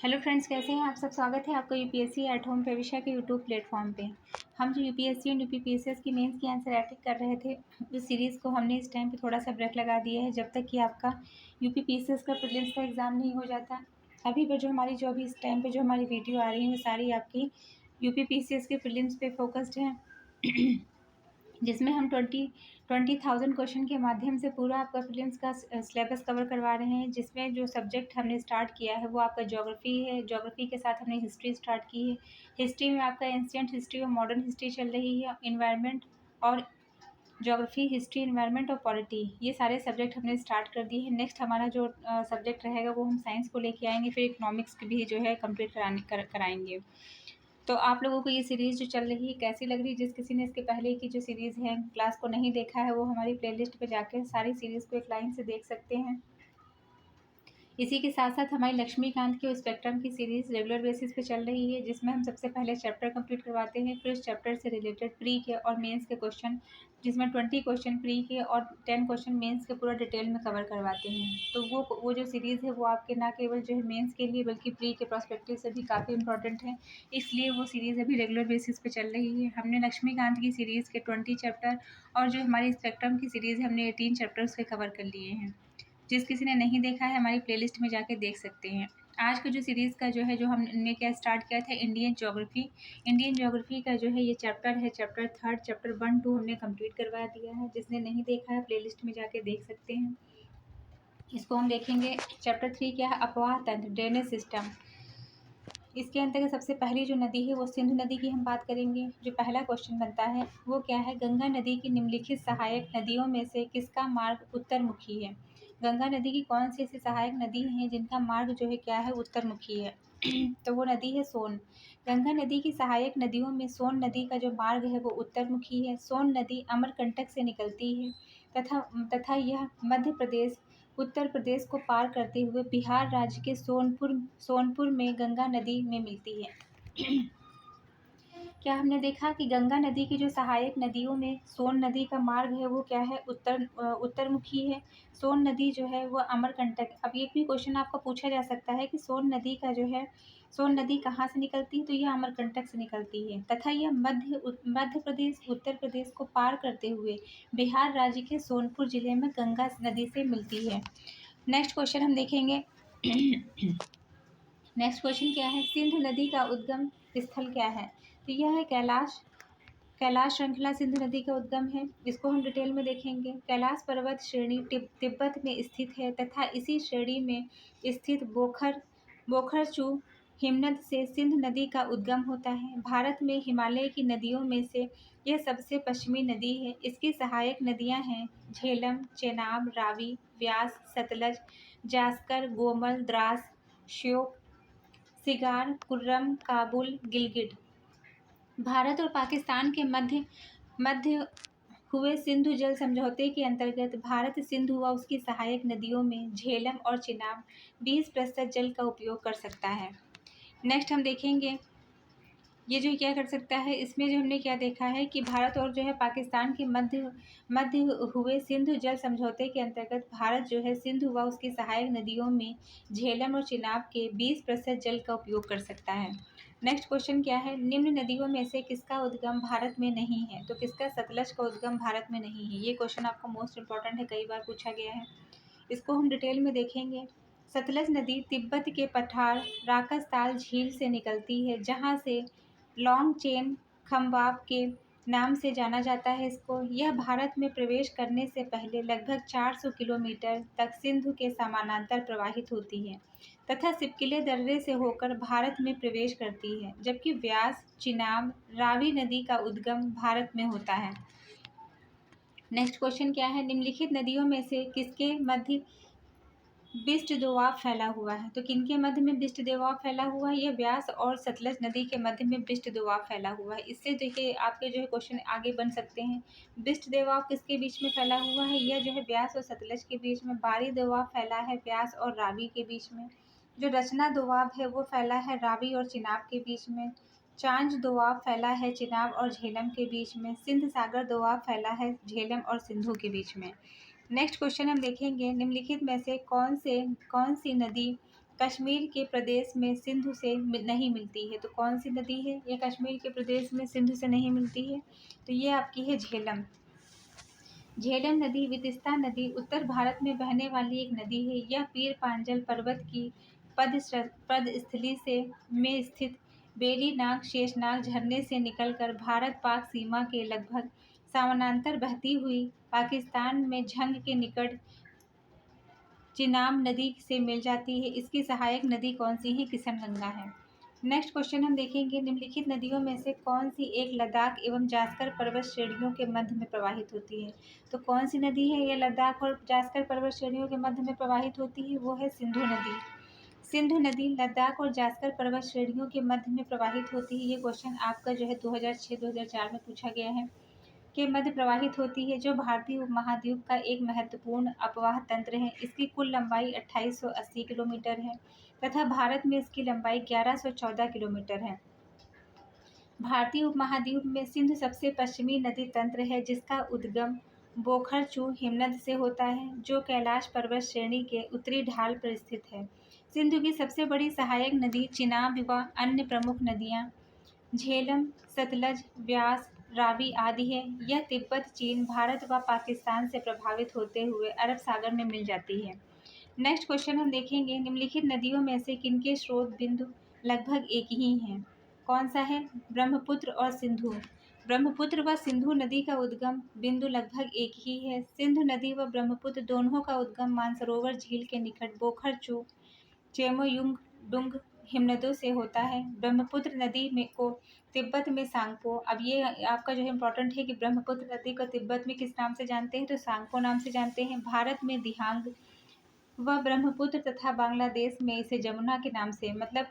Hello friends, कैसे हैं आप सब। स्वागत है आपका यूपीएससी एट होम प्रविष्या के यूट्यूब प्लेटफॉर्म पे। हम जो यूपीएससी और यूपीपीएसएस की मेंस की आंसर राइटिंग कर रहे थे, उस सीरीज़ को हमने इस टाइम पे थोड़ा सा ब्रेक लगा दिया है जब तक कि आपका यूपीपीएसएस का प्रीलिम्स का एग्ज़ाम नहीं हो जाता। अभी पर जो अभी इस टाइम पर जो हमारी वीडियो आ रही है वो सारी आपकी यूपीपीएसएस के प्रीलिम्स पे फोकस्ड हैं जिसमें हम 20,000 क्वेश्चन के माध्यम से पूरा आपका प्रीलिम्स का सिलेबस कवर करवा रहे हैं। जिसमें जो सब्जेक्ट हमने स्टार्ट किया है वो आपका ज्योग्राफी है। ज्योग्राफी के साथ हमने हिस्ट्री स्टार्ट की है। हिस्ट्री में आपका एंशिएंट हिस्ट्री और मॉडर्न हिस्ट्री चल रही है। इन्वायरमेंट और ज्योग्राफी, हिस्ट्री, इन्वायरमेंट और पॉलिटी, ये सारे सब्जेक्ट हमने स्टार्ट कर दिए हैं। नेक्स्ट हमारा जो सब्जेक्ट रहेगा वो हम साइंस को लेके आएंगे, फिर इकोनॉमिक्स की भी जो है कंप्लीट कराएंगे। तो आप लोगों को ये सीरीज़ जो चल रही है कैसी लग रही है। जिस किसी ने इसके पहले की जो सीरीज़ है क्लास को नहीं देखा है वो हमारी प्लेलिस्ट पे जाकर सारी सीरीज़ को एक लाइन से देख सकते हैं। इसी के साथ साथ हमारी लक्ष्मीकांत की स्पेक्ट्रम की सीरीज़ रेगुलर बेसिस पे चल रही है, जिसमें हम सबसे पहले चैप्टर कंप्लीट करवाते हैं, फिर उस चैप्टर से रिलेटेड प्री के और मेंस के क्वेश्चन, जिसमें 20 क्वेश्चन प्री के और 10 क्वेश्चन मेंस के पूरा डिटेल में कवर करवाते हैं। तो वो जो सीरीज़ है वो आपके ना केवल जो है मेंस के लिए बल्कि प्री के प्रोस्पेक्टिव से भी काफ़ी इंपॉर्टेंट है, इसलिए वो सीरीज़ अभी रेगुलर बेसिस पे चल रही है। हमने लक्ष्मीकांत की सीरीज़ के 20 चैप्टर और जो हमारी स्पेक्ट्रम की सीरीज़ है हमने 18 चैप्टर्स के कवर कर लिए हैं। जिस किसी ने नहीं देखा है हमारी प्लेलिस्ट में जाके देख सकते हैं। आज का जो सीरीज़ का जो है जो हमने क्या स्टार्ट किया था, इंडियन ज्योग्राफी। इंडियन ज्योग्राफी का जो है ये चैप्टर है, चैप्टर 3, चैप्टर 1, 2 हमने कंप्लीट करवा दिया है। जिसने नहीं देखा है प्लेलिस्ट में जाके देख सकते हैं। इसको हम देखेंगे। चैप्टर 3 क्या है, अपवाह तंत्र, ड्रेनेज सिस्टम। इसके अंतर्गत सबसे पहली जो नदी है वो सिंधु नदी की हम बात करेंगे। जो पहला क्वेश्चन बनता है वो क्या है, गंगा नदी की निम्नलिखित सहायक नदियों में से किसका मार्ग उत्तरमुखी है। गंगा नदी की कौन सी ऐसी सहायक नदी है जिनका मार्ग जो है क्या है, उत्तरमुखी है। तो वो नदी है सोन। गंगा नदी की सहायक नदियों में सोन नदी का जो मार्ग है वो उत्तरमुखी है। सोन नदी अमरकंटक से निकलती है तथा यह मध्य प्रदेश, उत्तर प्रदेश को पार करते हुए बिहार राज्य के सोनपुर में गंगा नदी में मिलती है। क्या हमने देखा कि गंगा नदी की जो सहायक नदियों में सोन नदी का मार्ग है वो क्या है, उत्तरमुखी है। सोन नदी जो है वो अमरकंटक। अब ये भी क्वेश्चन आपको पूछा जा सकता है कि सोन नदी का जो है, सोन नदी कहाँ से निकलती है, तो यह अमरकंटक से निकलती है तथा यह मध्य प्रदेश, उत्तर प्रदेश को पार करते हुए बिहार राज्य के सोनपुर जिले में गंगा नदी से मिलती है। नेक्स्ट क्वेश्चन हम देखेंगे। नेक्स्ट क्वेश्चन क्या है, सिंधु नदी का उद्गम स्थल क्या है। तो यह है कैलाश श्रृंखला सिंधु नदी का उद्गम है। इसको हम डिटेल में देखेंगे। कैलाश पर्वत श्रेणी तिब्बत में स्थित है तथा इसी श्रेणी में स्थित बोखरचू हिमनद से सिंधु नदी का उद्गम होता है। भारत में हिमालय की नदियों में से यह सबसे पश्चिमी नदी है। इसकी सहायक नदियां हैं झेलम, चेनाब, रावी, व्यास, सतलज, जास्कर, गोमल, द्रास, श्योक, सिगार, कुर्रम, काबुल, गिलगिट। भारत और पाकिस्तान के मध्य हुए सिंधु जल समझौते के अंतर्गत भारत सिंधु व उसकी सहायक नदियों में झेलम और चिनाब 20% जल का उपयोग कर सकता है। नेक्स्ट हम देखेंगे ये जो क्या कर सकता है। इसमें जो हमने क्या देखा है कि भारत और जो है पाकिस्तान के मध्य हुए सिंधु जल समझौते के अंतर्गत भारत जो है सिंधु व उसकी सहायक नदियों में झेलम और चिनाब के 20% जल का उपयोग कर सकता है। नेक्स्ट क्वेश्चन क्या है, निम्न नदियों में से किसका उद्गम भारत में नहीं है। तो किसका, सतलज का उद्गम भारत में नहीं है। ये क्वेश्चन आपको मोस्ट इंपॉर्टेंट है, कई बार पूछा गया है। इसको हम डिटेल में देखेंगे। सतलज नदी तिब्बत के पठार राकसताल झील से निकलती है, जहाँ से लॉन्ग चेन खम्बाब के नाम से जाना जाता है इसको। यह भारत में प्रवेश करने से पहले लगभग 400 किलोमीटर तक सिंधु के समानांतर प्रवाहित होती है तथा सिपकिले दर्रे से होकर भारत में प्रवेश करती है, जबकि व्यास, चिनाब, रावी नदी का उद्गम भारत में होता है। नेक्स्ट क्वेश्चन क्या है, निम्नलिखित नदियों में से किसके मध्य बिस्ट दोआब फैला हुआ है। तो किनके मध्य में बिस्ट दोआब फैला हुआ है, ये व्यास और सतलज नदी के मध्य में बिस्ट दोआब फैला हुआ है। इससे देखिए आपके जो है क्वेश्चन आगे बन सकते हैं। बिस्ट दोआब किसके बीच में फैला हुआ है, यह जो है व्यास और सतलज के बीच में। बारी दोआब फैला है व्यास और रावी के बीच में। जो रचना दोआब है वो फैला है रावी और चिनाब के बीच में। चांज दोआब फैला है चिनाब और झेलम के बीच में। सिंध सागर दोआब फैला है झेलम और सिंधु के बीच में। नेक्स्ट क्वेश्चन हम देखेंगे, निम्नलिखित में से कौन सी नदी कश्मीर के प्रदेश में सिंधु से नहीं मिलती है, तो कौन सी नदी है ये कश्मीर के प्रदेश में सिंधु से नहीं मिलती है? तो ये आपकी है झेलम। झेलम नदी विदिशा नदी उत्तर भारत में बहने वाली एक नदी है। यह पीर पांजल पर्वत की पदस्थली से में स्थित बेलीनाग शेषनाग झरने से निकलकर भारत पाक सीमा के लगभग समानांतर बहती हुई पाकिस्तान में झंग के निकट चिनाब नदी से मिल जाती है। इसकी सहायक नदी कौन सी है? किशनगंगा है। नेक्स्ट क्वेश्चन हम देखेंगे, निम्नलिखित नदियों में से कौन सी एक लद्दाख एवं जास्कर पर्वत श्रेणियों के मध्य में प्रवाहित होती है? तो कौन सी नदी है ये लद्दाख और जास्कर पर्वत श्रेणियों के मध्य में प्रवाहित होती है? वो है सिंधु नदी। सिंधु नदी लद्दाख और जास्कर पर्वत श्रेणियों के मध्य में प्रवाहित होती है। ये क्वेश्चन आपका जो है 2006-2004 में पूछा गया है। के मध्य प्रवाहित होती है, जो भारतीय उपमहाद्वीप का एक महत्वपूर्ण अपवाह तंत्र है। इसकी कुल लंबाई 2880 किलोमीटर है तथा भारत में इसकी लंबाई 1114 किलोमीटर है। भारतीय उपमहाद्वीप में सिंधु सबसे पश्चिमी नदी तंत्र है, जिसका उद्गम बोखरचू हिमनद से होता है, जो कैलाश पर्वत श्रेणी के उत्तरी ढाल पर स्थित है। सिंधु की सबसे बड़ी सहायक नदी चिनाब व अन्य प्रमुख नदियाँ झेलम, सतलज, व्यास, रावी आदि है। यह तिब्बत, चीन, भारत व पाकिस्तान से प्रभावित होते हुए अरब सागर में मिल जाती है। नेक्स्ट क्वेश्चन हम देखेंगे, निम्नलिखित नदियों में से किनके स्रोत बिंदु लगभग एक ही हैं? कौन सा है? ब्रह्मपुत्र और सिंधु। ब्रह्मपुत्र व सिंधु नदी का उद्गम बिंदु लगभग एक ही है। सिंधु नदी व ब्रह्मपुत्र दोनों का उद्गम मानसरोवर झील के निकट बोखरचू चेमोयुंग डुंग हिमनदों से होता है। ब्रह्मपुत्र नदी में को तिब्बत में सांगपो, अब ये आपका जो है इम्पोर्टेंट है कि ब्रह्मपुत्र नदी को तिब्बत में किस नाम से जानते हैं? तो सांगपो नाम से जानते हैं। भारत में दिहांग व ब्रह्मपुत्र तथा बांग्लादेश में इसे जमुना के नाम से, मतलब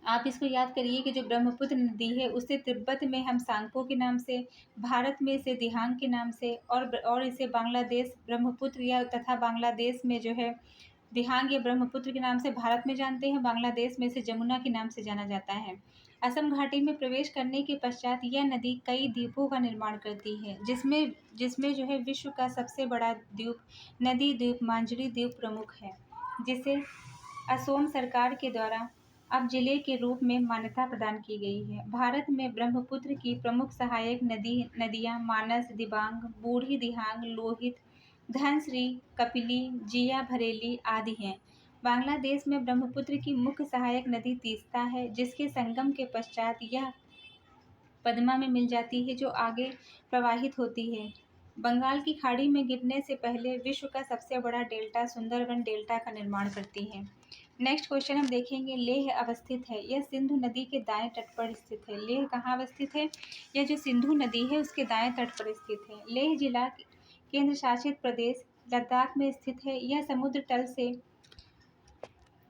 आप इसको याद करिए कि जो ब्रह्मपुत्र नदी है उसे तिब्बत में हम सांगपो के नाम से, भारत में इसे दिहांग के नाम से और इसे बांग्लादेश ब्रह्मपुत्र या तथा बांग्लादेश में जो है दिहांग या ब्रह्मपुत्र के नाम से भारत में जानते हैं, बांग्लादेश में इसे जमुना के नाम से जाना जाता है। असम घाटी में प्रवेश करने के पश्चात यह नदी कई द्वीपों का निर्माण करती है, जिसमें जिसमें जो है विश्व का सबसे बड़ा द्वीप नदी द्वीप मांजुली द्वीप प्रमुख है, जिसे असोम सरकार के द्वारा अब जिले के रूप में मान्यता प्रदान की गई है। भारत में ब्रह्मपुत्र की प्रमुख सहायक नदियां मानस, दिबांग, बूढ़ी दिहांग, लोहित, धनश्री, कपिली, जिया भरेली आदि हैं। बांग्लादेश में ब्रह्मपुत्र की मुख्य सहायक नदी तीस्ता है, जिसके संगम के पश्चात यह पद्मा में मिल जाती है, जो आगे प्रवाहित होती है। बंगाल की खाड़ी में गिरने से पहले विश्व का सबसे बड़ा डेल्टा सुंदरबन डेल्टा का निर्माण करती है। नेक्स्ट क्वेश्चन हम देखेंगे, लेह अवस्थित है, यह सिंधु नदी के दाएं तट पर स्थित है। लेह कहाँ अवस्थित है? यह जो सिंधु नदी है उसके दाएं तट पर स्थित है। लेह जिला केंद्र शासित प्रदेश लद्दाख में स्थित है। यह समुद्र तल से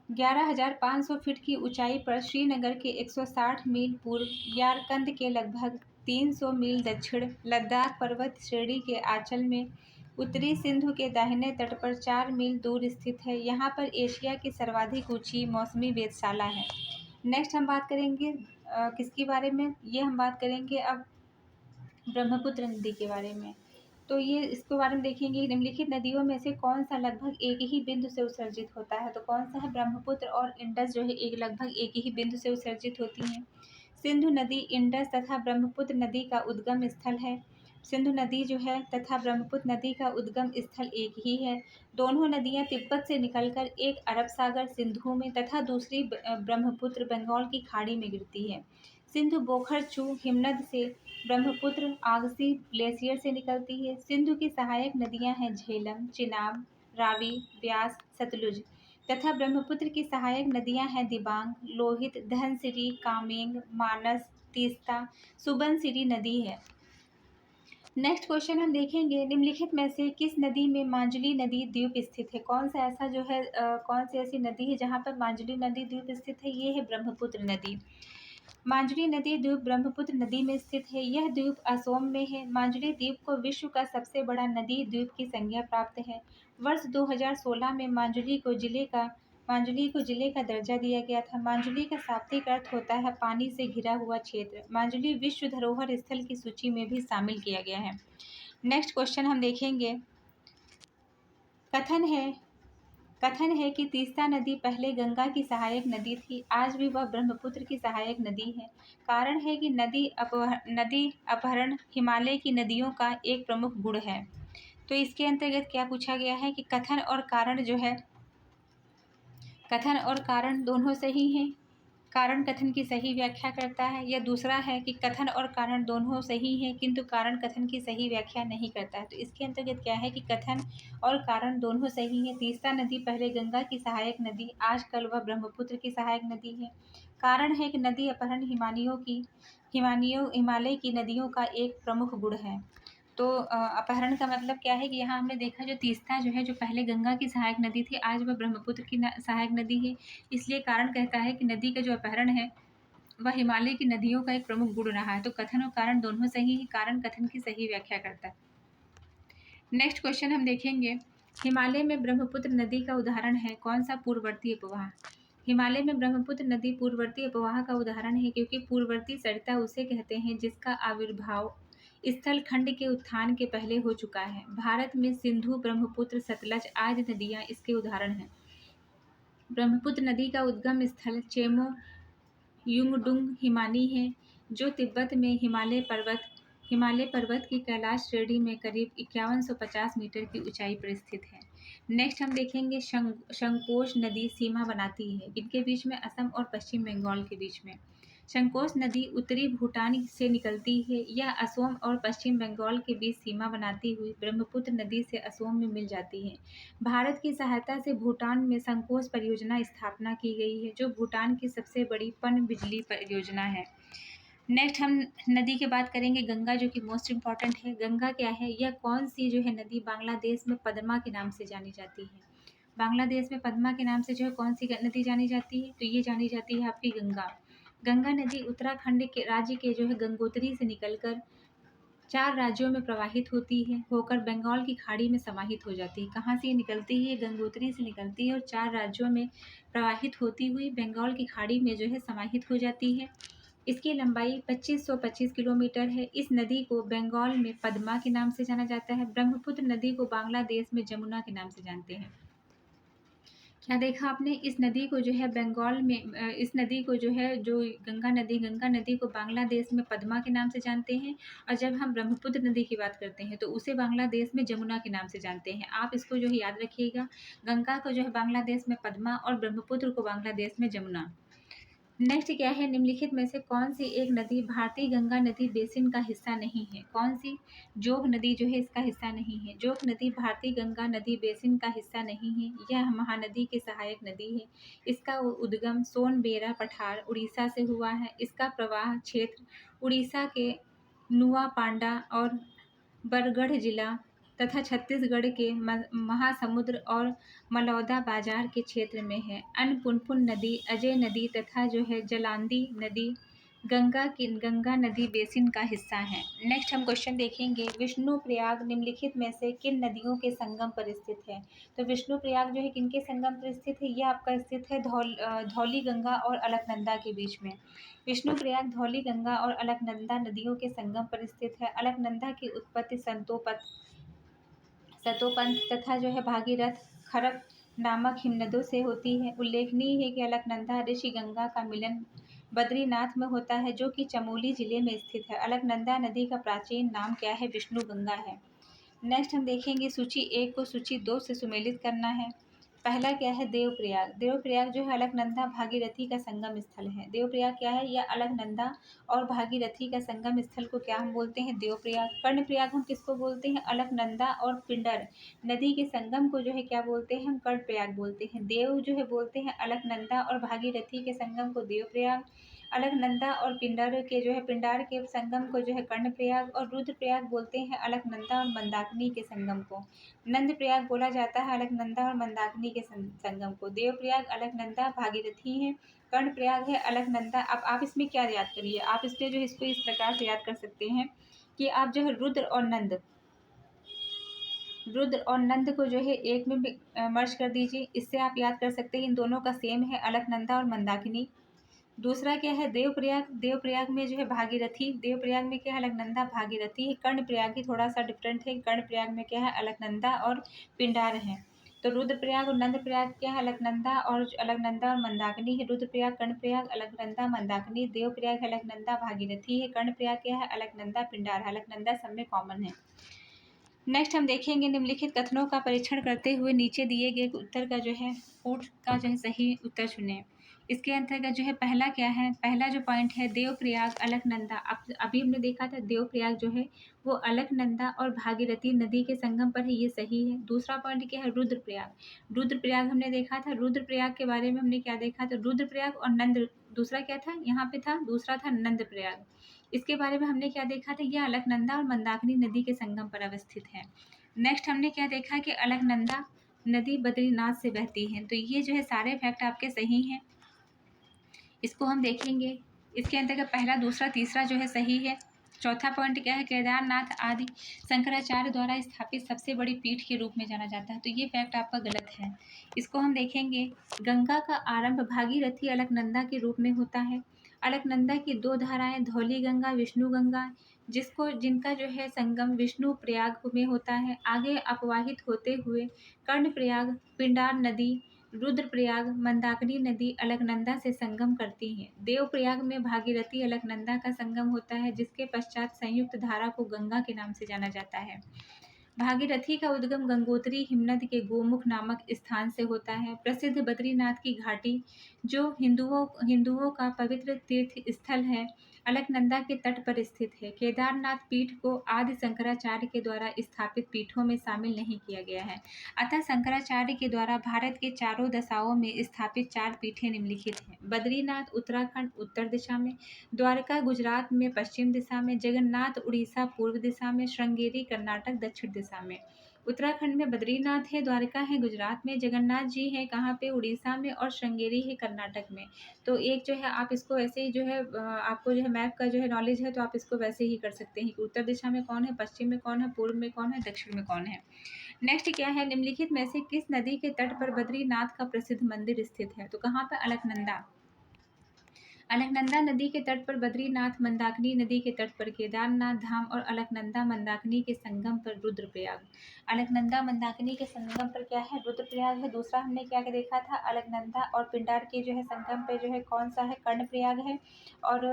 11,500 फीट की ऊंचाई पर श्रीनगर के 160 मील पूर्व, यारकंद के लगभग 300 मील दक्षिण, लद्दाख पर्वत श्रेणी के आंचल में उत्तरी सिंधु के दाहिने तट पर 4 मील दूर स्थित है। यहाँ पर एशिया की सर्वाधिक ऊंची मौसमी वेधशाला है। नेक्स्ट हम बात करेंगे किसके बारे में? ये हम बात करेंगे अब ब्रह्मपुत्र नदी के बारे में। तो ये इसके बारे में देखेंगे, निम्नलिखित नदियों में से कौन सा लगभग एक ही बिंदु से उत्सर्जित होता है? तो कौन सा है? ब्रह्मपुत्र और इंडस जो है एक लगभग एक ही बिंदु से उत्सर्जित होती हैं। सिंधु नदी, इंडस तथा ब्रह्मपुत्र नदी का उद्गम स्थल है। सिंधु नदी जो है तथा ब्रह्मपुत्र नदी का उद्गम स्थल एक ही है। दोनों नदियां तिब्बत से निकलकर एक अरब सागर सिंधु में तथा दूसरी ब्रह्मपुत्र बंगाल की खाड़ी में गिरती है। सिंधु बोखरचू हिमनद से, ब्रह्मपुत्र आगसी ग्लेशियर से निकलती है। सिंधु की सहायक नदियां हैं झेलम, चिनाब, रावी, व्यास, सतलुज तथा ब्रह्मपुत्र की सहायक नदियां हैं दिबांग, लोहित, धनसिरी, कामेंग, मानस, तीस्ता, सुबनसिरी नदी है। नेक्स्ट क्वेश्चन हम देखेंगे, निम्नलिखित में से किस नदी में मांजुली नदी द्वीप स्थित है? कौन सा ऐसा जो है कौन सी ऐसी नदी है जहाँ पर मांजुली नदी द्वीप स्थित है? ये है ब्रह्मपुत्र नदी। मांजुली नदी द्वीप ब्रह्मपुत्र नदी में स्थित है। यह द्वीप असोम में है। मांजुली द्वीप को विश्व का सबसे बड़ा नदी द्वीप की संज्ञा प्राप्त है। वर्ष 2016 में मांजुली को जिले का दर्जा दिया गया था। मांजुली का शाब्दिक अर्थ होता है पानी से घिरा हुआ क्षेत्र। मांजुली विश्व धरोहर स्थल की सूची में भी शामिल किया गया है। नेक्स्ट क्वेश्चन हम देखेंगे, कथन है कथन है कि तीस्ता नदी पहले गंगा की सहायक नदी थी, आज भी वह ब्रह्मपुत्र की सहायक नदी है। कारण है कि नदी अपहरण हिमालय की नदियों का एक प्रमुख गुण है। तो इसके अंतर्गत क्या पूछा गया है कि कथन और कारण जो है, कथन और कारण दोनों सही हैं, कारण कथन की सही व्याख्या करता है, या दूसरा है कि कथन और कारण दोनों सही हैं किंतु कारण कथन की सही व्याख्या नहीं करता है। तो इसके अंतर्गत क्या है कि कथन और कारण दोनों सही हैं। तीस्ता नदी पहले गंगा की सहायक नदी, आजकल वह ब्रह्मपुत्र की सहायक नदी है। कारण है कि नदी अपहरण हिमालय की नदियों का एक प्रमुख गुण है। तो अपहरण का मतलब क्या है कि यहाँ हमने देखा जो तीस्ता जो है, जो पहले गंगा की सहायक नदी थी, आज वह ब्रह्मपुत्र की सहायक नदी है। इसलिए कारण कहता है कि नदी का जो अपहरण है वह हिमालय की नदियों का एक प्रमुख गुण रहा है। तो कथन और कारण दोनों सही है, कारण कथन की सही व्याख्या करता है। नेक्स्ट क्वेश्चन हम देखेंगे, हिमालय में ब्रह्मपुत्र नदी का उदाहरण है कौन सा पूर्ववर्ती अपवाह। हिमालय में ब्रह्मपुत्र नदी पूर्ववर्ती अपवाह का उदाहरण है, क्योंकि पूर्ववर्ती सरिता उसे कहते हैं जिसका आविर्भाव स्थल खंड के उत्थान के पहले हो चुका है। भारत में सिंधु, ब्रह्मपुत्र, सतलज आदि नदियां इसके उदाहरण हैं। ब्रह्मपुत्र नदी का उद्गम स्थल चेमो युंगडुंग हिमानी है, जो तिब्बत में हिमालय पर्वत की कैलाश श्रेणी में करीब 5150 मीटर की ऊंचाई पर स्थित है। नेक्स्ट हम देखेंगे, संकोश नदी सीमा बनाती है इनके बीच में, असम और पश्चिम बंगाल के बीच में। संकोश नदी उत्तरी भूटान से निकलती है, यह असम और पश्चिम बंगाल के बीच सीमा बनाती हुई ब्रह्मपुत्र नदी से असम में मिल जाती है। भारत की सहायता से भूटान में संकोश परियोजना स्थापना की गई है, जो भूटान की सबसे बड़ी पन बिजली परियोजना है। नेक्स्ट हम नदी की बात करेंगे, गंगा, जो कि मोस्ट इम्पॉर्टेंट है। गंगा क्या है, यह कौन सी जो है नदी बांग्लादेश में पद्मा के नाम से जानी जाती है। बांग्लादेश में पद्मा के नाम से जो है कौन सी नदी जानी जाती है, तो ये जानी जाती है आपकी गंगा। गंगा नदी उत्तराखंड के राज्य के जो है गंगोत्री से निकलकर 4 राज्यों में प्रवाहित होती है, होकर बंगाल की खाड़ी में समाहित हो जाती है। कहाँ से ये निकलती है, गंगोत्री से निकलती है और 4 राज्यों में प्रवाहित होती हुई बंगाल की खाड़ी में जो है समाहित हो जाती है। इसकी लंबाई 2525 किलोमीटर है। इस नदी को बंगाल में पद्मा के नाम से जाना जाता है। ब्रह्मपुत्र नदी को बांग्लादेश में जमुना के नाम से जानते हैं। क्या देखा आपने, इस नदी को जो है बंगाल में, इस नदी को जो है, जो गंगा नदी को बांग्लादेश में पद्मा के नाम से जानते हैं, और जब हम ब्रह्मपुत्र नदी की बात करते हैं तो उसे बांग्लादेश में जमुना के नाम से जानते हैं। आप इसको जो है याद रखिएगा, गंगा को जो है बांग्लादेश में पद्मा और ब्रह्मपुत्र को बांग्लादेश में जमुना। नेक्स्ट क्या है, निम्नलिखित में से कौन सी एक नदी भारतीय गंगा नदी बेसिन का हिस्सा नहीं है। कौन सी, जोग नदी जो है इसका हिस्सा नहीं है। जोग नदी भारतीय गंगा नदी बेसिन का हिस्सा नहीं है, यह महानदी की सहायक नदी है। इसका उद्गम सोनबेरा पठार उड़ीसा से हुआ है। इसका प्रवाह क्षेत्र उड़ीसा के नुआपांडा और बरगढ़ जिला तथा छत्तीसगढ़ के महासमुंद और मलौदा बाजार के क्षेत्र में है। अन्नपुनपुन नदी, अजय नदी तथा जो है जलांदी नदी गंगा नदी बेसिन का हिस्सा है। नेक्स्ट हम क्वेश्चन देखेंगे, विष्णु प्रयाग निम्नलिखित में से किन नदियों के संगम पर स्थित है। तो विष्णु प्रयाग जो है किनके संगम पर स्थित है, यह आपका स्थित है धौली गंगा और अलकनंदा के बीच में। विष्णु प्रयाग धौली गंगा और अलकनंदा नदियों के संगम पर स्थित है। अलकनंदा की उत्पत्ति सतोपंथ तथा जो है भागीरथ खरब नामक हिमनदों से होती है। उल्लेखनीय है कि अलकनंदा ऋषि गंगा का मिलन बद्रीनाथ में होता है, जो कि चमोली जिले में स्थित है। अलकनंदा नदी का प्राचीन नाम क्या है, विष्णु गंगा है। नेक्स्ट हम देखेंगे, सूची 1 को सूची 2 से सुमेलित करना है। पहला क्या है, देवप्रयाग। देवप्रयाग जो है अलकनंदा भागीरथी का संगम स्थल है। देवप्रयाग क्या है, यह अलकनंदा और भागीरथी का संगम स्थल को क्या हम बोलते हैं, देवप्रयाग। कर्णप्रयाग हम किसको बोलते हैं, अलकनंदा और पिंडर नदी के संगम को जो है क्या बोलते हैं, हम कर्णप्रयाग बोलते हैं। देव जो है बोलते हैं अलकनंदा और भागीरथी के संगम को देवप्रयाग। अलकनंदा और पिंडार के संगम को जो है कर्णप्रयाग, और रुद्रप्रयाग बोलते हैं अलकनंदा और मंदाकिनी के संगम को। नंद प्रयाग बोला जाता है अलकनंदा और मंदाकिनी के संगम को। देवप्रयाग अलकनंदा भागीरथी है, कर्णप्रयाग है अलकनंदा। अब आप इसमें क्या याद करिए, आप इसमें जो है इसको इस प्रकार से याद कर सकते हैं कि आप जो है रुद्र और नंद को जो है एक में मर्ज कर दीजिए। इससे आप याद कर सकते हैं इन दोनों का सेम है, अलकनंदा और मंदाकिनी। दूसरा क्या है, देवप्रयाग। देवप्रयाग में जो है भागीरथी, देवप्रयाग में क्या है, अलकनंदा भागीरथी है। कर्णप्रयाग ही थोड़ा सा डिफरेंट है, कर्णप्रयाग में क्या है, अलकनंदा और पिंडार है। तो रुद्रप्रयाग और नंदप्रयाग क्या है? अलकनंदा और मंदाकिनी है। रुद्रप्रयाग कर्णप्रयाग, अलकनंदा मंदाकिनी। देवप्रयाग है अलकनंदा भागीरथी है। कर्णप्रयाग क्या है? अलकनंदा पिंडार है। अलकनंदा सब में कॉमन है। नेक्स्ट हम देखेंगे निम्नलिखित कथनों का परीक्षण करते हुए नीचे दिए गए उत्तर का जो है ऊँट का जो है सही उत्तर चुनें। इसके अंतर्गत जो है पहला क्या है? पहला जो पॉइंट है देवप्रयाग अलकनंदा। अब अभी हमने देखा था देवप्रयाग जो है वो अलकनंदा और भागीरथी नदी के संगम पर है, ये सही है। दूसरा पॉइंट क्या है? रुद्रप्रयाग। रुद्रप्रयाग हमने देखा था, रुद्रप्रयाग के बारे में हमने क्या देखा था? रुद्रप्रयाग और नंद, दूसरा क्या था यहाँ पे था? दूसरा था नंदप्रयाग। इसके बारे में हमने क्या देखा था? यह अलकनंदा और मंदाकिनी नदी के संगम पर अवस्थित है। नेक्स्ट हमने क्या देखा कि अलकनंदा नदी बद्रीनाथ से बहती है। तो ये जो है सारे फैक्ट आपके सही हैं, इसको हम देखेंगे। इसके अंतर्गत पहला, दूसरा, तीसरा जो है सही है। चौथा पॉइंट क्या है? केदारनाथ आदि शंकराचार्य द्वारा स्थापित सबसे बड़ी पीठ के रूप में जाना जाता है। तो ये फैक्ट आपका गलत है, इसको हम देखेंगे। गंगा का आरंभ भागीरथी अलकनंदा के रूप में होता है। अलकनंदा की दो धाराएं धौली गंगा, विष्णु गंगा, जिनका जो है संगम विष्णु प्रयाग में होता है, आगे अपवाहित होते हुए कर्णप्रयाग, पिंडार नदी, रुद्रप्रयाग, मंदाकिनी नदी अलकनंदा से संगम करती हैं। देवप्रयाग में भागीरथी अलकनंदा का संगम होता है, जिसके पश्चात संयुक्त धारा को गंगा के नाम से जाना जाता है। भागीरथी का उद्गम गंगोत्री हिमनद के गोमुख नामक स्थान से होता है। प्रसिद्ध बद्रीनाथ की घाटी जो हिंदुओं का पवित्र तीर्थ स्थल है, अलकनंदा के तट पर स्थित है। केदारनाथ पीठ को आदि शंकराचार्य के द्वारा स्थापित पीठों में शामिल नहीं किया गया है। अतः शंकराचार्य के द्वारा भारत के चारों दशाओं में स्थापित 4 पीठें निम्नलिखित हैं। बद्रीनाथ उत्तराखंड उत्तर दिशा में, द्वारका गुजरात में पश्चिम दिशा में, जगन्नाथ उड़ीसा पूर्व दिशा में, श्रृंगेरी कर्नाटक दक्षिण दिशा में। उत्तराखंड में बद्रीनाथ है, द्वारका है गुजरात में, जगन्नाथ जी है कहाँ पे? उड़ीसा में, और श्रृंगेरी है कर्नाटक में। तो एक जो है आप इसको ऐसे ही जो है आपको जो है मैप का जो है नॉलेज है, तो आप इसको वैसे ही कर सकते हैं कि उत्तर दिशा में कौन है, पश्चिम में कौन है, पूर्व में कौन है, दक्षिण में कौन है। नेक्स्ट क्या है? निम्नलिखित में से किस नदी के तट पर बद्रीनाथ का प्रसिद्ध मंदिर स्थित है? तो कहाँ पर? अलकनंदा। अलकनंदा नदी के तट पर बद्रीनाथ, मंदाकिनी नदी के तट पर केदारनाथ धाम और अलकनंदा मंदाकिनी के संगम पर रुद्रप्रयाग। अलकनंदा मंदाकिनी के संगम पर क्या है? रुद्रप्रयाग है। दूसरा हमने क्या देखा था? अलकनंदा और पिंडार के जो है संगम पे जो है कौन सा है? कर्णप्रयाग है। और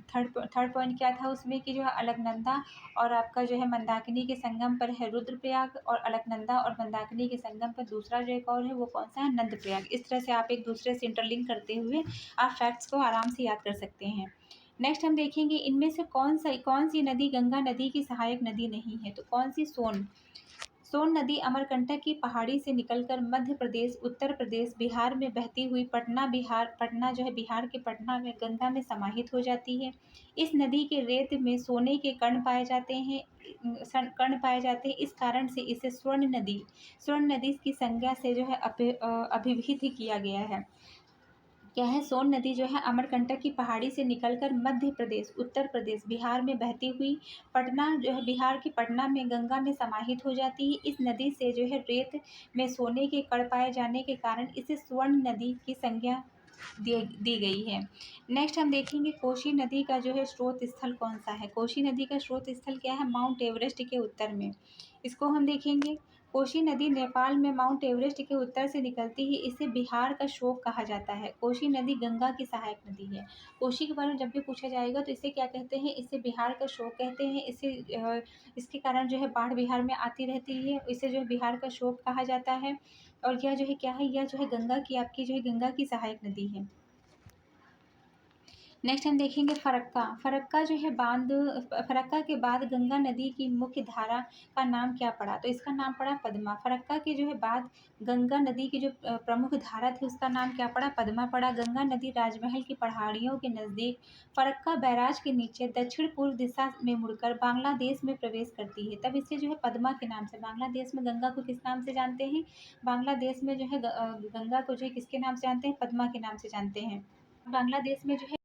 थर्ड पॉइंट क्या था उसमें कि जो है अलकनंदा और आपका जो है मंदाकिनी के संगम पर है रुद्रप्रयाग, और अलकनंदा और मंदाकिनी के संगम पर दूसरा जो एक और है वो कौन सा है? नंदप्रयाग। इस तरह से आप एक दूसरे से इंटरलिंक करते हुए आप फैक्ट्स को आराम से याद कर सकते हैं। नेक्स्ट हम देखेंगे इनमें से कौन सी नदी गंगा नदी की सहायक नदी नहीं है? तो कौन सी? सोन नदी अमरकंटक की पहाड़ी से निकलकर मध्य प्रदेश, उत्तर प्रदेश, बिहार में बहती हुई पटना जो है बिहार के पटना में गंगा में समाहित हो जाती है। इस नदी के रेत में सोने के कण पाए जाते हैं। इस कारण से इसे स्वर्ण नदी की संज्ञा से जो है अभिहित किया गया है। क्या है? सोन नदी जो है अमरकंटक की पहाड़ी से निकलकर मध्य प्रदेश, उत्तर प्रदेश, बिहार में बहती हुई पटना जो है बिहार की पटना में गंगा में समाहित हो जाती है। इस नदी से जो है रेत में सोने के कण पाए जाने के कारण इसे स्वर्ण नदी की संज्ञा दी गई है। नेक्स्ट हम देखेंगे कोसी नदी का जो है स्रोत स्थल कौन सा है? कोसी नदी का स्रोत स्थल क्या है? माउंट एवरेस्ट के उत्तर में। इसको हम देखेंगे। कोसी नदी नेपाल में माउंट एवरेस्ट के उत्तर से निकलती है। इसे बिहार का शोक कहा जाता है। कोसी नदी गंगा की सहायक नदी है। कोसी के बारे में जब भी पूछा जाएगा तो इसे क्या कहते हैं? इसे बिहार का शोक कहते हैं। इसके कारण जो है बाढ़ बिहार में आती रहती है। इसे जो है बिहार का शोक कहा जाता है। और यह जो है क्या है? यह जो है गंगा की आपकी जो है गंगा की सहायक नदी है। नेक्स्ट हम देखेंगे फरक्का जो है फरक्का के बाद गंगा नदी की मुख्य धारा का नाम क्या पड़ा? तो इसका नाम पड़ा पद्मा। फरक्का के जो है बाद गंगा नदी की जो प्रमुख धारा थी उसका नाम क्या पड़ा? पद्मा पड़ा। गंगा नदी राजमहल की पहाड़ियों के नज़दीक फरक्का बैराज के नीचे दक्षिण पूर्व दिशा में मुड़कर बांग्लादेश में प्रवेश करती है। तब इसे जो है पद्मा के नाम से, बांग्लादेश में गंगा को किस नाम से जानते हैं? बांग्लादेश में जो है गंगा को जो है किसके नाम से जानते हैं? पद्मा के नाम से जानते हैं। बांग्लादेश में जो है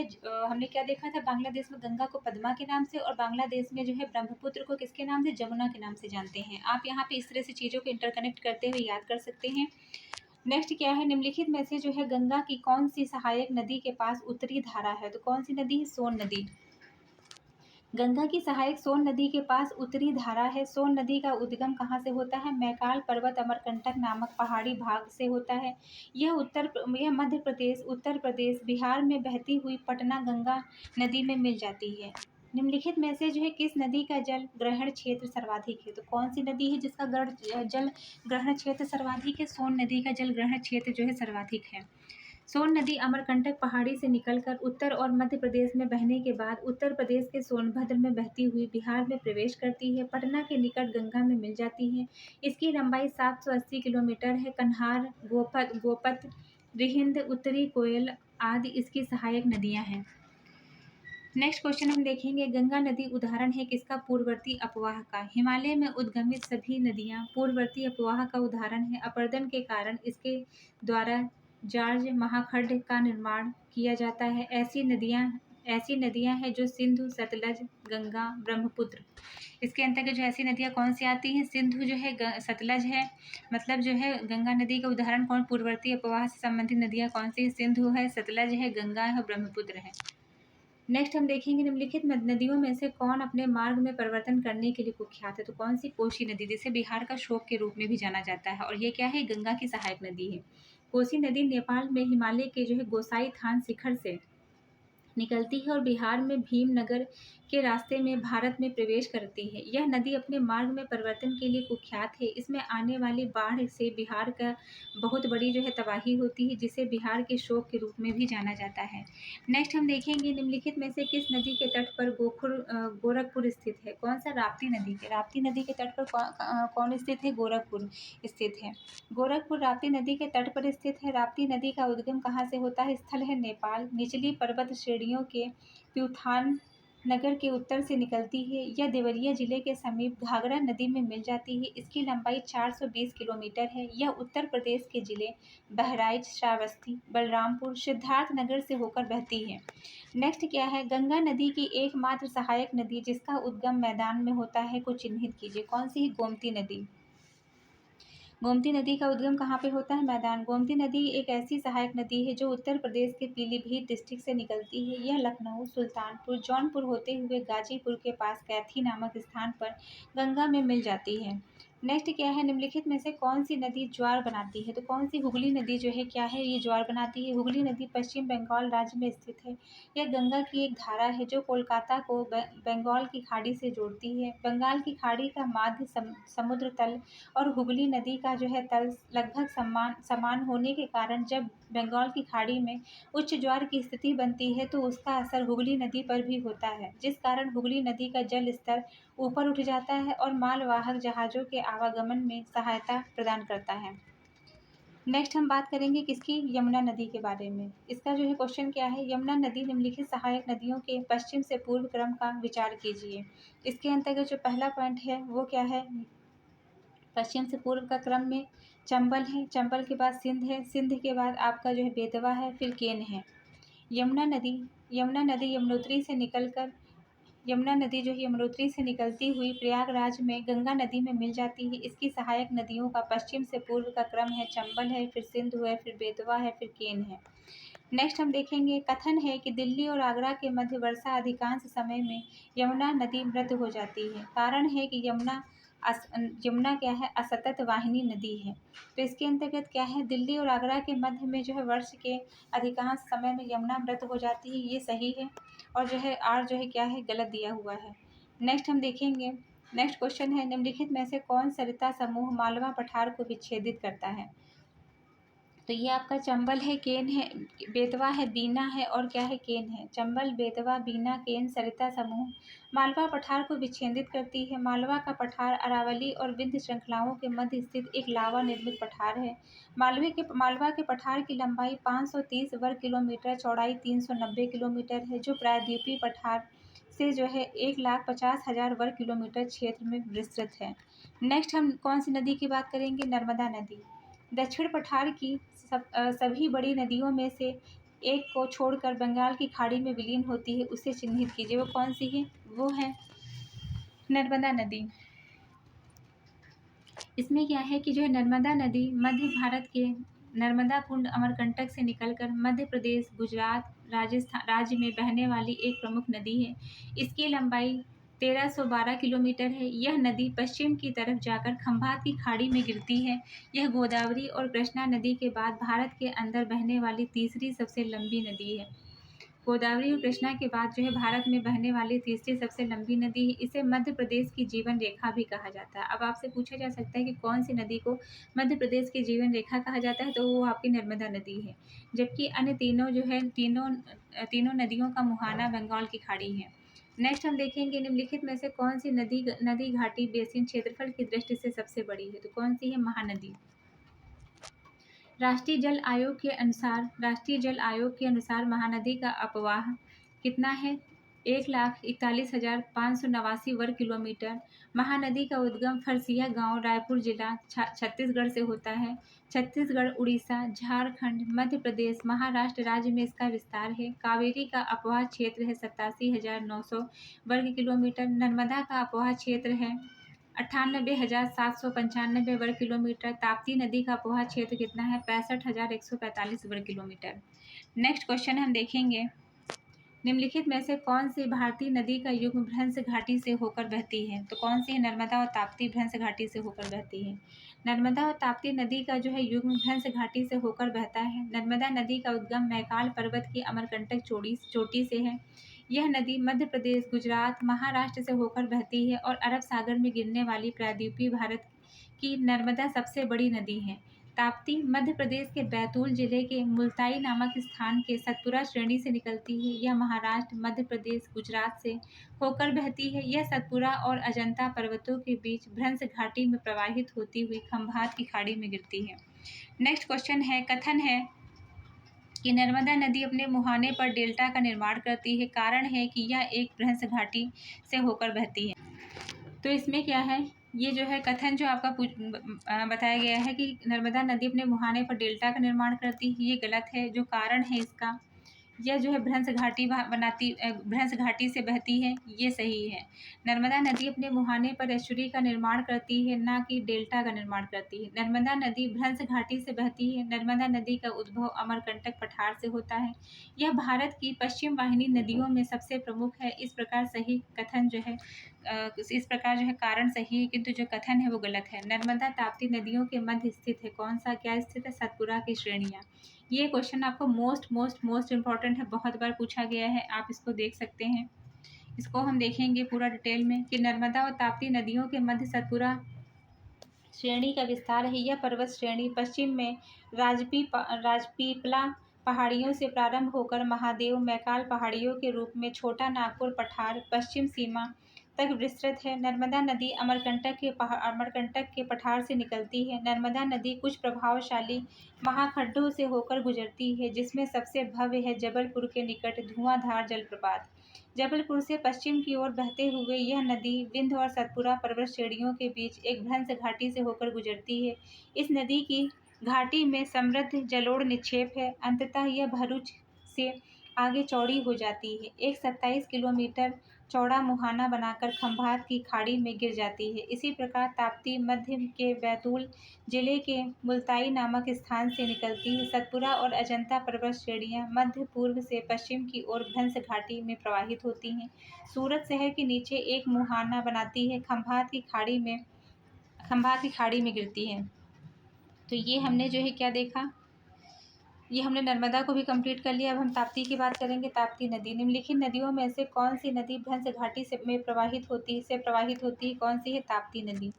हमने क्या देखा था? बांग्लादेश में गंगा को पद्मा के नाम से, और बांग्लादेश में जो है ब्रह्मपुत्र को किसके नाम से? जमुना के नाम से जानते हैं। आप यहाँ पे इस तरह से चीज़ों को इंटरकनेक्ट करते हुए याद कर सकते हैं। नेक्स्ट क्या है? निम्नलिखित में से जो है गंगा की कौन सी सहायक नदी के पास उत्तरी धारा है? तो कौन सी नदी है? सोन नदी। गंगा की सहायक सोन नदी के पास उत्तरी धारा है। सोन नदी का उद्गम कहाँ से होता है? मैकाल पर्वत अमरकंटक नामक पहाड़ी भाग से होता है। यह मध्य प्रदेश, उत्तर प्रदेश, बिहार में बहती हुई पटना गंगा नदी में मिल जाती है। निम्नलिखित में से जो है किस नदी का जल ग्रहण क्षेत्र सर्वाधिक है? तो कौन सी नदी है जिसका जल ग्रहण क्षेत्र सर्वाधिक है? सोन नदी का जल ग्रहण क्षेत्र जो है सर्वाधिक है। सोन नदी अमरकंटक पहाड़ी से निकलकर उत्तर और मध्य प्रदेश में बहने के बाद उत्तर प्रदेश के सोनभद्र में बहती हुई बिहार में प्रवेश करती है। पटना के निकट गंगा में मिल जाती है। इसकी लंबाई 780 किलोमीटर है। कन्हार, गोपत, रिहिंद, उत्तरी कोयल आदि इसकी सहायक नदियां हैं। नेक्स्ट क्वेश्चन हम देखेंगे, गंगा नदी उदाहरण है किसका? पूर्ववर्ती अपवाह का। हिमालय में उद्गमित सभी नदियां पूर्ववर्ती अपवाह का उदाहरण है। अपरदन के कारण इसके द्वारा जार्ज महाखंड का निर्माण किया जाता है। ऐसी नदियां हैं जो सिंधु, सतलज, गंगा, ब्रह्मपुत्र। इसके अंतर्गत जो ऐसी नदियां कौन सी आती हैं? सिंधु जो है, सतलज है, मतलब जो है गंगा नदी का उदाहरण कौन? पूर्ववर्ती अपवाह से संबंधित नदियां कौन सी? सिंधु है, सतलज है, गंगा है, ब्रह्मपुत्र है। नेक्स्ट हम देखेंगे, निम्नलिखित नदियों में से कौन अपने मार्ग में परिवर्तन करने के लिए कुख्यात है? तो कौन सी? कोसी नदी, जिसे बिहार का शोक के रूप में भी जाना जाता है, और ये क्या है? गंगा की सहायक नदी है। कोसी नदी नेपाल में हिमालय के जो है गोसाई थान शिखर से निकलती है और बिहार में भीमनगर के रास्ते में भारत में प्रवेश करती है। यह नदी अपने मार्ग में परिवर्तन के लिए कुख्यात है। इसमें आने वाली बाढ़ से बिहार का बहुत बड़ी जो है तबाही होती है, जिसे बिहार के शोक के रूप में भी जाना जाता है। नेक्स्ट हम देखेंगे, निम्नलिखित में से किस नदी के तट पर गोरखपुर स्थित है? कौन सा? राप्ती नदी के। राप्ती नदी के तट पर कौन स्थित है? गोरखपुर स्थित है। गोरखपुर राप्ती नदी के तट पर स्थित है। राप्ती नदी का उद्गम कहाँ से होता है? स्थल है नेपाल। निचली पर्वत श्रेणियों के प्यूठान नगर के उत्तर से निकलती है। यह देवरिया जिले के समीप घाघरा नदी में मिल जाती है। इसकी लंबाई 420 किलोमीटर है। यह उत्तर प्रदेश के जिले बहराइच, श्रावस्ती, बलरामपुर, सिद्धार्थ नगर से होकर बहती है। नेक्स्ट क्या है? गंगा नदी की एकमात्र सहायक नदी जिसका उद्गम मैदान में होता है को चिन्हित कीजिए। कौन सी है? गोमती नदी। गोमती नदी का उद्गम कहाँ पे होता है? मैदान। गोमती नदी एक ऐसी सहायक नदी है जो उत्तर प्रदेश के पीलीभीत डिस्ट्रिक्ट से निकलती है। यह लखनऊ, सुल्तानपुर, जौनपुर होते हुए गाजीपुर के पास कैथी नामक स्थान पर गंगा में मिल जाती है। नेक्स्ट क्या है? निम्नलिखित में से कौन सी नदी ज्वार बनाती है? तो कौन सी? हुगली नदी जो है क्या है? ये ज्वार बनाती है। हुगली नदी पश्चिम बंगाल राज्य में स्थित है। यह गंगा की एक धारा है जो कोलकाता को बंगाल की खाड़ी से जोड़ती है। बंगाल की खाड़ी का माध्य समुद्र तल और हुगली नदी का जो है तल लगभग समान होने के कारण जब बंगाल की खाड़ी में उच्च ज्वार की स्थिति बनती है तो उसका असर हुगली नदी पर भी होता है, जिस कारण हुगली नदी का जल स्तर ऊपर उठ जाता है और मालवाहक जहाज़ों के आवागमन में सहायता प्रदान करता है। नेक्स्ट हम बात करेंगे किसकी? यमुना नदी के बारे में। इसका जो है क्वेश्चन क्या है? यमुना नदी निम्नलिखित सहायक नदियों के पश्चिम से पूर्व क्रम का विचार कीजिए। इसके अंतर्गत जो पहला पॉइंट है वो क्या है? पश्चिम से पूर्व का क्रम में चंबल है, चंबल के बाद सिंध है, सिंध के बाद आपका जो है बेतवा है, फिर केन है। यमुना नदी जो है यमुनोत्री से निकलती हुई प्रयागराज में गंगा नदी में मिल जाती है। इसकी सहायक नदियों का पश्चिम से पूर्व का क्रम है चंबल है, फिर सिंधु है, फिर बेतवा है, फिर केन है। नेक्स्ट हम देखेंगे, कथन है कि दिल्ली और आगरा के मध्य वर्षा अधिकांश समय में यमुना नदी मृत हो जाती है। कारण है कि यमुना क्या है? असतत वाहिनी नदी है। तो इसके अंतर्गत क्या है? दिल्ली और आगरा के मध्य में जो है वर्ष के अधिकांश समय में यमुना मृत हो जाती है, ये सही है। और जो है आर जो है क्या है? गलत दिया हुआ है। नेक्स्ट हम देखेंगे, नेक्स्ट क्वेश्चन है, निम्नलिखित में से कौन सरिता समूह मालवा पठार को विच्छेदित करता है? तो ये आपका चंबल है, केन है, बेतवा है, बीना है और क्या है? केन है। चंबल, बेतवा, बीना, केन सरिता समूह मालवा पठार को विच्छेदित करती है। मालवा का पठार अरावली और विंध्य श्रृंखलाओं के मध्य स्थित एक लावा निर्मित पठार है। मालवा के पठार की लंबाई 530 वर्ग किलोमीटर, चौड़ाई 390 किलोमीटर है, जो प्रायद्वीपीय पठार से जो है 1,50,000 वर्ग किलोमीटर क्षेत्र में विस्तृत है। नेक्स्ट हम कौन सी नदी की बात करेंगे? नर्मदा नदी। दक्षिण पठार की सभी बड़ी नदियों में से एक को छोड़कर बंगाल की खाड़ी में विलीन होती है, उसे चिन्हित कीजिए। वो कौन सी है? वो है नर्मदा नदी। इसमें क्या है कि जो है नर्मदा नदी मध्य भारत के नर्मदा कुंड अमरकंटक से निकलकर मध्य प्रदेश, गुजरात, राजस्थान राज्य में बहने वाली एक प्रमुख नदी है। इसकी लंबाई 1312 किलोमीटर है। यह नदी पश्चिम की तरफ जाकर खंभात की खाड़ी में गिरती है। यह गोदावरी और कृष्णा नदी के बाद भारत के अंदर बहने वाली तीसरी सबसे लंबी नदी है। गोदावरी और कृष्णा के बाद जो है भारत में बहने वाली तीसरी सबसे लंबी नदी है। इसे मध्य प्रदेश की जीवन रेखा भी कहा जाता है। अब आपसे पूछा जा सकता है कि कौन सी नदी को मध्य प्रदेश की जीवन रेखा कहा जाता है, तो वो आपकी नर्मदा नदी है। जबकि अन्य तीनों जो है तीनों नदियों का मुहाना बंगाल की खाड़ी है। नेक्स्ट हम देखेंगे निम्नलिखित में से कौन सी नदी घाटी बेसिन क्षेत्रफल की दृष्टि से सबसे बड़ी है, तो कौन सी है? महानदी। राष्ट्रीय जल आयोग के अनुसार महानदी का अपवाह कितना है? 1,41,589 वर्ग किलोमीटर। महानदी का उद्गम फरसिया गांव, रायपुर जिला, छत्तीसगढ़ से होता है। छत्तीसगढ़, उड़ीसा, झारखंड, मध्य प्रदेश, महाराष्ट्र राज्य में इसका विस्तार है। कावेरी का अपवाह क्षेत्र है 87,900 वर्ग किलोमीटर। नर्मदा का अपवाह क्षेत्र है 98,795 वर्ग किलोमीटर। ताप्ती नदी का अपवाह क्षेत्र कितना है? 65,145 वर्ग किलोमीटर। नेक्स्ट क्वेश्चन हम देखेंगे, निम्नलिखित में से कौन सी भारतीय नदी का युग्म भ्रंश घाटी से होकर बहती है, तो कौन सी है? नर्मदा और ताप्ती भ्रंश घाटी से होकर बहती है। नर्मदा और ताप्ती नदी का जो है युग्म भ्रंश घाटी से होकर बहता है। नर्मदा नदी का उद्गम मैकाल पर्वत की अमरकंटक चोटी से है। यह नदी मध्य प्रदेश, गुजरात, महाराष्ट्र से होकर बहती है और अरब सागर में गिरने वाली प्रायद्वीपीय भारत की नर्मदा सबसे बड़ी नदी है। ताप्ती मध्य प्रदेश के बैतूल जिले के मुल्ताई नामक स्थान के सतपुरा श्रेणी से निकलती है। यह महाराष्ट्र, मध्य प्रदेश, गुजरात से होकर बहती है। यह सतपुरा और अजंता पर्वतों के बीच भ्रंश घाटी में प्रवाहित होती हुई खंभात की खाड़ी में गिरती है। नेक्स्ट क्वेश्चन है, कथन है कि नर्मदा नदी अपने मुहाने पर डेल्टा का निर्माण करती है। कारण है कि यह एक भ्रंश घाटी से होकर बहती है। तो इसमें क्या है, ये जो है कथन जो आपका बताया गया है कि नर्मदा नदी अपने मुहाने पर डेल्टा का निर्माण करती है, ये गलत है। जो कारण है इसका, यह जो है भ्रंश घाटी से बहती है, ये सही है। नर्मदा नदी अपने मुहाने पर एस्चुरी का निर्माण करती है, ना कि डेल्टा का निर्माण करती है। नर्मदा नदी भ्रंश घाटी से बहती है। नर्मदा नदी का उद्भव अमरकंटक पठार से होता है। यह भारत की पश्चिम वाहिनी नदियों में सबसे प्रमुख है। इस प्रकार जो है कारण सही है, किंतु जो कथन है वो गलत है। नर्मदा ताप्ती नदियों के मध्य स्थित है। कौन सा क्या स्थित है? सतपुरा की श्रेणियाँ। ये क्वेश्चन आपको मोस्ट इम्पॉर्टेंट है, बहुत बार पूछा गया है, आप इसको देख सकते हैं। इसको हम देखेंगे पूरा डिटेल में कि नर्मदा और ताप्ती नदियों के मध्य सतपुरा श्रेणी का विस्तार है। यह पर्वत श्रेणी पश्चिम में राजपीपला पहाड़ियों से प्रारंभ होकर महादेव मैकाल पहाड़ियों के रूप में छोटा नागपुर पठार पश्चिम सीमा तक विस्तृत है। नर्मदा नदी अमरकंटक के पठार से निकलती है। नर्मदा नदी कुछ प्रभावशाली महाखड्डों से होकर गुजरती है, जिसमें सबसे भव्य है जबलपुर के निकट धुआंधार जलप्रपात। जबलपुर से पश्चिम की ओर बहते हुए यह नदी विंध्य और सतपुरा पर्वत श्रेणियों के बीच एक भ्रंश घाटी से होकर गुजरती है। इस नदी की घाटी में समृद्ध जलोढ़ निक्षेप है। अंततः यह भरूच से आगे चौड़ी हो जाती है। एक 27 किलोमीटर चौड़ा मुहाना बनाकर खंभात की खाड़ी में गिर जाती है। इसी प्रकार ताप्ती मध्य के बैतूल जिले के मुल्ताई नामक स्थान से निकलती है। सतपुरा और अजंता पर्वत श्रेणियाँ मध्य पूर्व से पश्चिम की ओर भ्रंश घाटी में प्रवाहित होती हैं। सूरत शहर के नीचे एक मुहाना बनाती है। खंभात की खाड़ी में गिरती है। तो ये हमने जो है क्या देखा, ये हमने नर्मदा को भी कंप्लीट कर लिया। अब हम ताप्ती की बात करेंगे। ताप्ती नदी निम्नलिखित नदियों में से कौन सी नदी भ्रंश घाटी में प्रवाहित होती है? कौन सी है? ताप्ती नदी।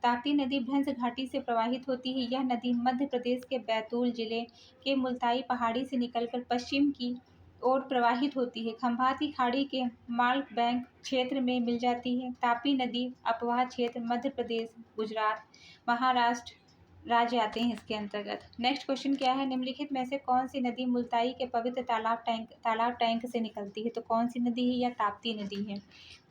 ताप्ती नदी भ्रंश घाटी से प्रवाहित होती है। यह नदी मध्य प्रदेश के बैतूल जिले के मुल्ताई पहाड़ी से निकलकर पश्चिम की ओर प्रवाहित होती है। खंभात की खाड़ी के माल्ट बैंक क्षेत्र में मिल जाती है। तापी नदी अपवाह क्षेत्र मध्य प्रदेश, गुजरात, महाराष्ट्र राज्य आते हैं इसके अंतर्गत। नेक्स्ट क्वेश्चन क्या है, निम्नलिखित में से कौन सी नदी मुल्ताई के पवित्र तालाब टैंक से निकलती है? तो कौन सी नदी है? या ताप्ती नदी है।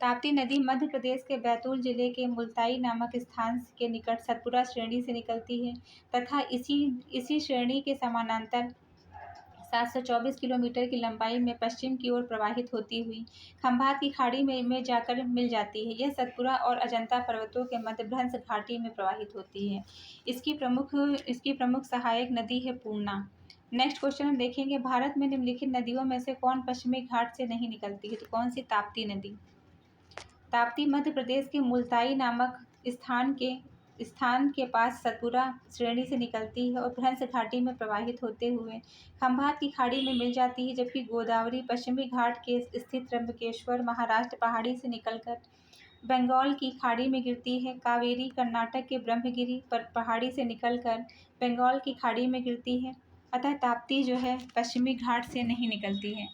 ताप्ती नदी मध्य प्रदेश के बैतूल जिले के मुल्ताई नामक स्थान के निकट सतपुरा श्रेणी से निकलती है तथा इसी श्रेणी के समानांतर 724 किलोमीटर की लंबाई में पश्चिम की ओर प्रवाहित होती हुई खंभात की खाड़ी में जाकर मिल जाती है। यह सतपुरा और अजंता पर्वतों के मध्य भ्रंश घाटी में प्रवाहित होती है। इसकी प्रमुख सहायक नदी है पूर्णा। नेक्स्ट क्वेश्चन हम देखेंगे, भारत में निम्नलिखित नदियों में से कौन पश्चिमी घाट से नहीं निकलती है? तो कौन सी? ताप्ती नदी। ताप्ती मध्य प्रदेश के मुल्ताई नामक स्थान के पास सतपुरा श्रेणी से निकलती है और भ्रंश घाटी में प्रवाहित होते हुए खंभात की खाड़ी में मिल जाती है, जबकि गोदावरी पश्चिमी घाट के स्थित त्र्यंबकेश्वर महाराष्ट्र पहाड़ी से निकलकर बंगाल की खाड़ी में गिरती है। कावेरी कर्नाटक के ब्रह्मगिरी पर पहाड़ी से निकलकर बंगाल की खाड़ी में गिरती है। अतः ताप्ती जो है पश्चिमी घाट से नहीं निकलती है।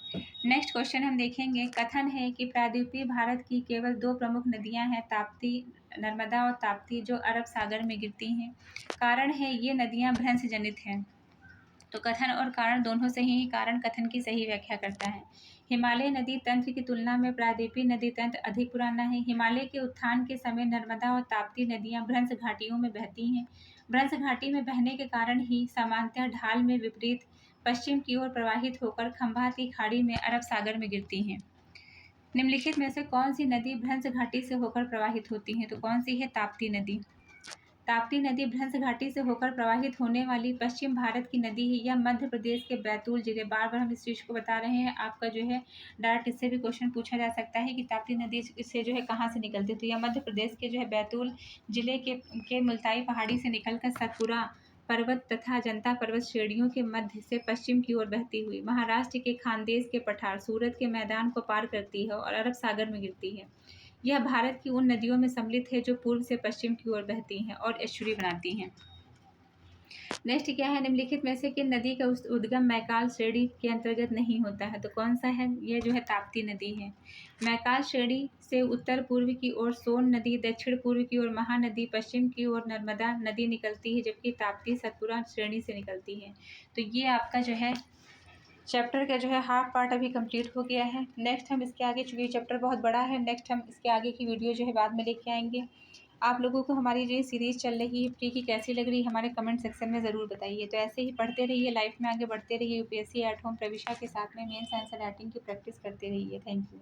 नेक्स्ट क्वेश्चन हम देखेंगे, कथन है कि प्रायद्वीपीय भारत की केवल 2 प्रमुख नदियां हैं, ताप्ती नर्मदा और ताप्ती, जो अरब सागर में गिरती हैं। कारण है ये नदियां भ्रंश जनित हैं। तो कथन और कारण दोनों सही हैं। कारण कथन की सही व्याख्या करता है। हिमालय नदी तंत्र की तुलना में प्रायद्वीपीय नदी तंत्र अधिक पुराना है। हिमालय के उत्थान के समय नर्मदा और ताप्ती नदियां भ्रंश घाटियों में बहती हैं। भ्रंश घाटी में बहने के कारण ही सामान्यतः ढाल में विपरीत पश्चिम की ओर प्रवाहित होकर खंभात की खाड़ी में अरब सागर में गिरती हैं। निम्नलिखित में से कौन सी नदी भ्रंश घाटी से होकर प्रवाहित होती है? तो कौन सी है? ताप्ती नदी। ताप्ती नदी भ्रंश घाटी से होकर प्रवाहित होने वाली पश्चिम भारत की नदी है। यह मध्य प्रदेश के बैतूल जिले, बार बार हम इस चीज़ को बता रहे हैं, आपका जो है डायरेक्ट इससे भी क्वेश्चन पूछा जा सकता है कि ताप्ती नदी से जो है कहाँ से निकलती है। तो यह मध्य प्रदेश के जो है बैतूल जिले के मुल्ताई पहाड़ी से निकलकर सतपुरा पर्वत तथा अजंता पर्वत श्रेणियों के मध्य से पश्चिम की ओर बहती हुई महाराष्ट्र के खानदेश के पठार सूरत के मैदान को पार करती है और अरब सागर में गिरती है। यह भारत की उन नदियों में सम्मिलित है जो पूर्व से पश्चिम की ओर बहती हैं और एस्चुरी बनाती हैं। नेक्स्ट क्या है, निम्नलिखित में से किन नदी का उद्गम मैकाल श्रेणी के अंतर्गत नहीं होता है? तो कौन सा है? यह जो है ताप्ती नदी है। मैकाल श्रेणी से उत्तर पूर्व की ओर सोन नदी, दक्षिण पूर्व की ओर महानदी, पश्चिम की ओर नर्मदा नदी निकलती है, जबकि ताप्ती सतपुरा श्रेणी से निकलती है। तो ये आपका जो है चैप्टर का जो है हाफ पार्ट अभी कंप्लीट हो गया है। नेक्स्ट हम इसके आगे, चूँकि चैप्टर बहुत बड़ा है, नेक्स्ट हम इसके आगे की वीडियो जो है बाद में लेके आएंगे। आप लोगों को हमारी जो सीरीज़ चल रही है प्री की कैसी लग रही है हमारे कमेंट सेक्शन में ज़रूर बताइए। तो ऐसे ही पढ़ते रहिए, लाइफ में आगे बढ़ते रहिए, यूपीएससी एट होम प्रविशा के साथ में मेंस आंसर राइटिंग की प्रैक्टिस करते रहिए। Thank you.